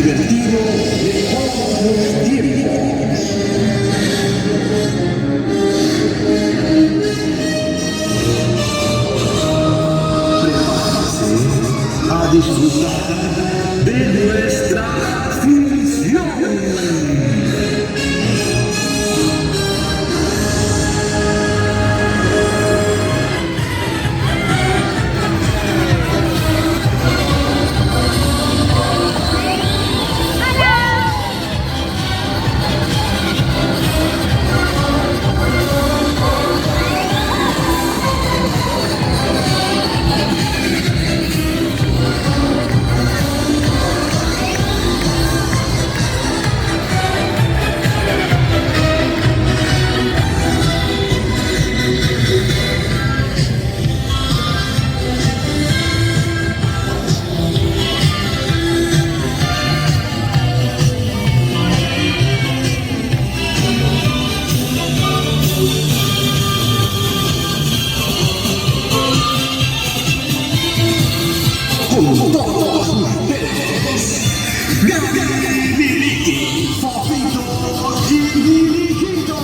divertido de todos los tiempos. Prepárese a disfrutar de nuestra función. Con todos ustedes, Gaby Miliki, Fofito y Miliquito.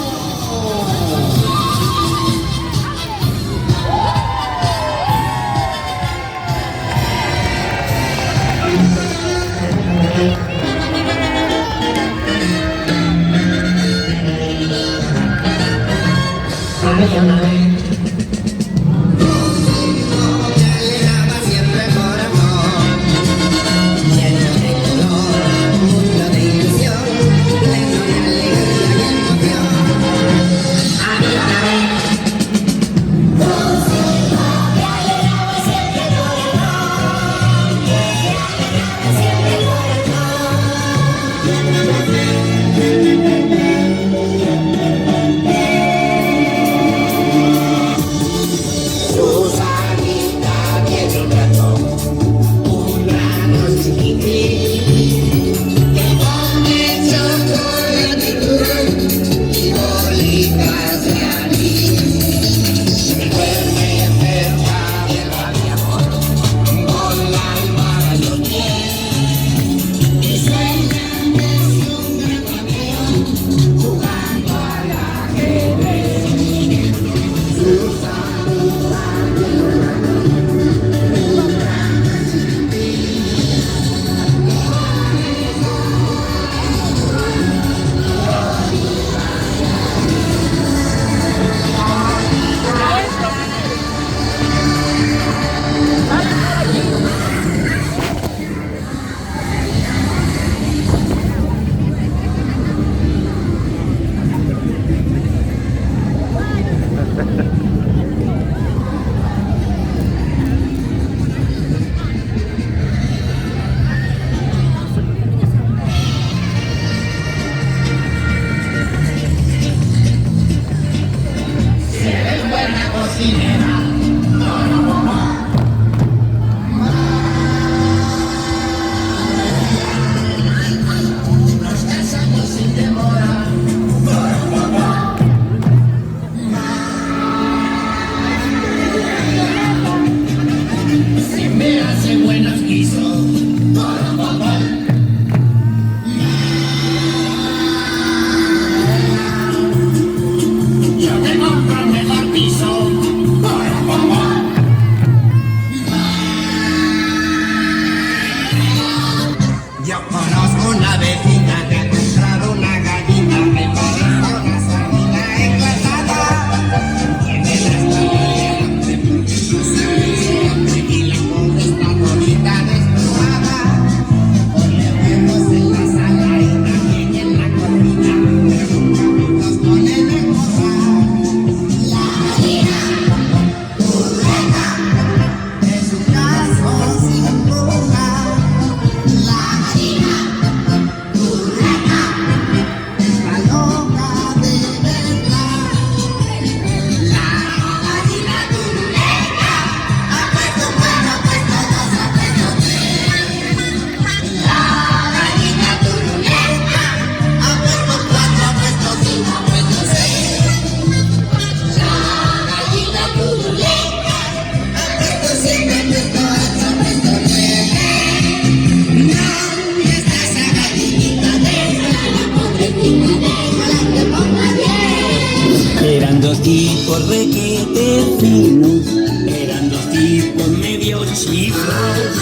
tipos requete finos, eran dos tipos medio chiflados,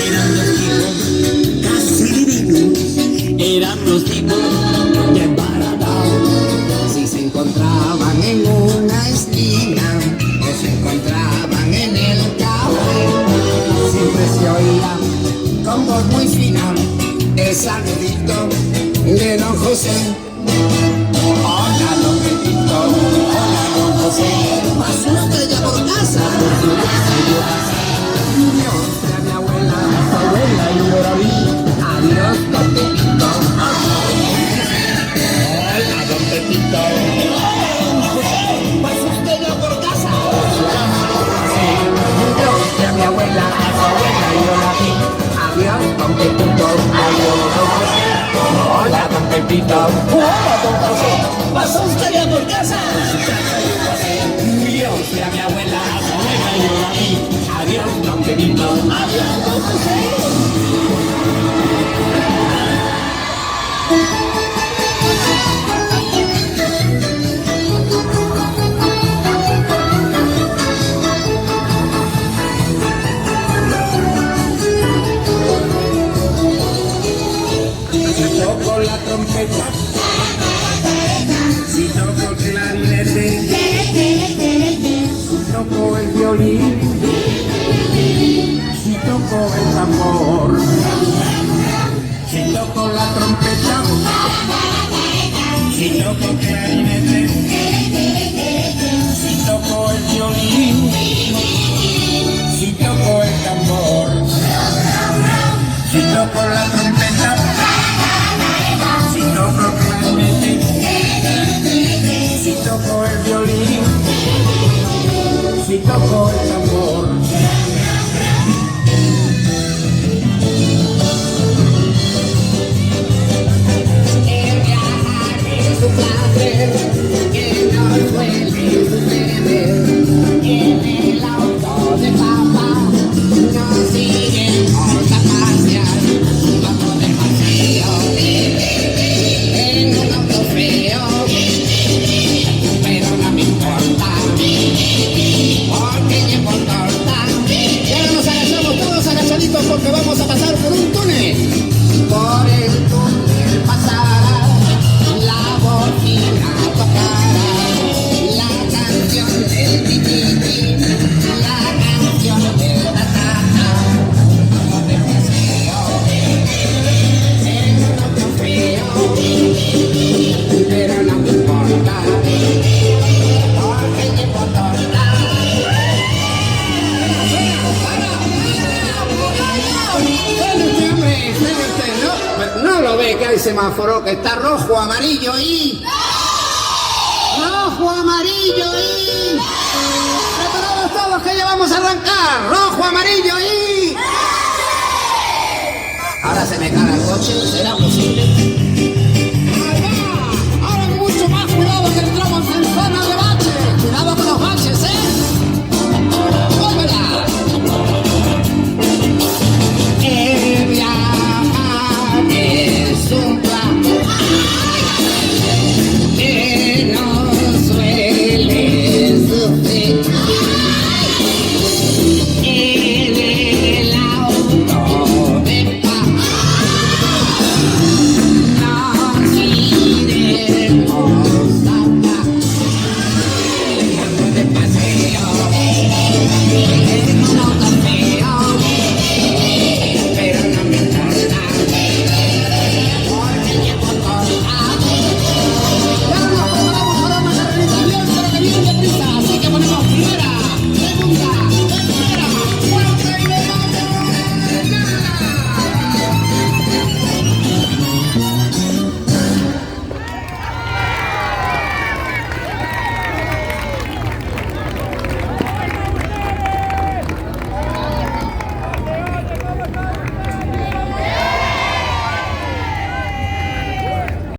eran dos tipos casi divinos, eran dos tipos desbaratados. Si se encontraban en una esquina o se encontraban en el café, siempre se oía con voz muy fina el saludito de don José. Hola, don Pepito, hola, don José. ¿Pasó usted ya por casa? Dios, a mi abuela, a su abuela y yo la vi. Adiós, don Pepito. Hola, don Pepito. ¿Pasó usted ya por casa? Dios, a mi abuela, a su abuela y yo la vi. Adiós, don Pepito, adiós, don José. Hola, don Pepito. Hola, don José. ¿Pasó usted ya por casa? Yo fui a mi abuela, a su abuela y yo la vi. Adiós, don Pepito. Adiós, don José. Si toco la trompeta, si toco el clarinete, si toco el violín, si toco el tambor, si toco la trompeta, si toco el clarinete, si toco el violín, si toco el tambor, si toco la trompeta, si toco el clarinete, si toco el violín, si toco el tambor. El viajar es un placer que no suele suceder. En el auto de papá nos seguimos a pasear. Vamos de paseo en un auto feo, pero no me importa, porque llevo torta. Y ahora nos agachamos todos agachaditos porque vamos a pasar por un túnel. Por el túnel pasará, la bocina tocará, la canción del tititi, la canción del tatata. Vamos de paseo en un auto feo, pero no me importa, porque llevo torta. No lo ve que hay semáforo, que está rojo, amarillo y... ¡Rojo, amarillo y... ¡Preparados todos que ya vamos a arrancar! ¡Rojo, amarillo y... Ahora se me cae el coche, ¿será posible?